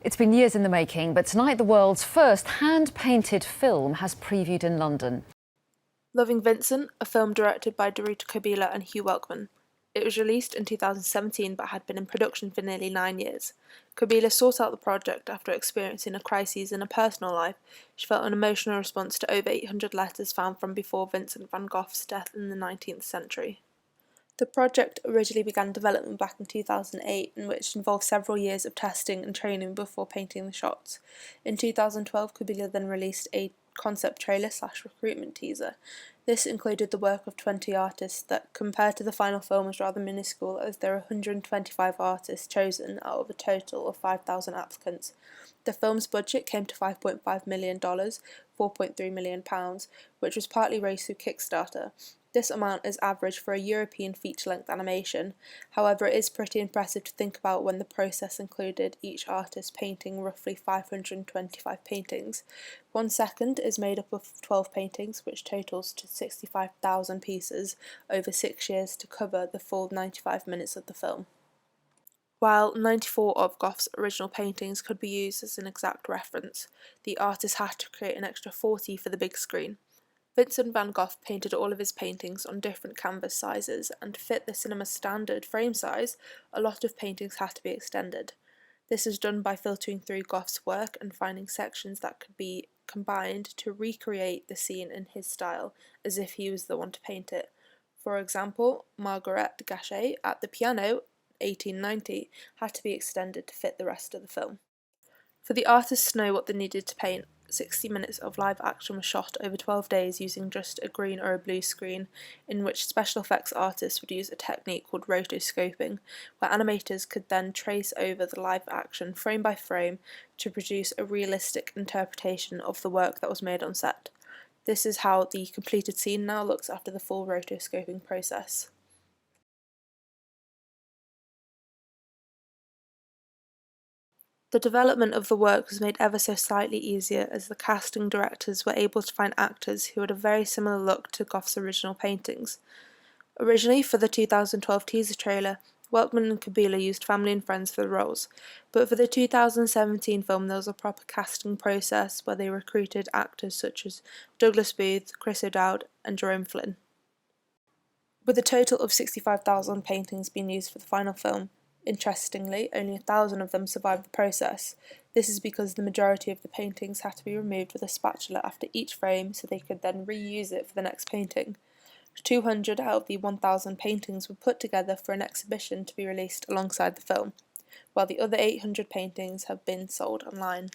It's been years in the making, but tonight the world's first hand-painted film has previewed in London. Loving Vincent, a film directed by Daruta Kabila and Hugh Welkman. It was released in 2017 but had been in production for nearly 9 years. Kabila sought out the project after experiencing a crisis in her personal life. She felt an emotional response to over 800 letters found from before Vincent van Gogh's death in the 19th century. The project originally began development back in 2008, in which involved several years of testing and training before painting the shots. In 2012, Kabila then released a concept trailer/recruitment teaser. This included the work of 20 artists that, compared to the final film, was rather minuscule, as there were 125 artists chosen out of a total of 5,000 applicants. The film's budget came to $5.5 million, £4.3 million, which was partly raised through Kickstarter. This amount is average for a European feature-length animation. However, it is pretty impressive to think about when the process included each artist painting roughly 525 paintings. 1 second is made up of 12 paintings, which totals to 65,000 pieces over 6 years to cover the full 95 minutes of the film. While 94 of Gogh's original paintings could be used as an exact reference, the artist had to create an extra 40 for the big screen. Vincent van Gogh painted all of his paintings on different canvas sizes, and to fit the cinema standard frame size, a lot of paintings had to be extended. This is done by filtering through Gogh's work and finding sections that could be combined to recreate the scene in his style, as if he was the one to paint it. For example, Margaret Gachet at the piano, 1890, had to be extended to fit the rest of the film. For the artists to know what they needed to paint, 60 minutes of live action was shot over 12 days using just a green or a blue screen, in which special effects artists would use a technique called rotoscoping, where animators could then trace over the live action frame by frame to produce a realistic interpretation of the work that was made on set. This is how the completed scene now looks after the full rotoscoping process. The development of the work was made ever so slightly easier, as the casting directors were able to find actors who had a very similar look to Gogh's original paintings. Originally, for the 2012 teaser trailer, Welkman and Kabila used family and friends for the roles, but for the 2017 film there was a proper casting process where they recruited actors such as Douglas Booth, Chris O'Dowd and Jerome Flynn. With a total of 65,000 paintings being used for the final film, interestingly, only 1,000 of them survived the process. This is because the majority of the paintings had to be removed with a spatula after each frame so they could then reuse it for the next painting. 200 out of the 1,000 paintings were put together for an exhibition to be released alongside the film, while the other 800 paintings have been sold online.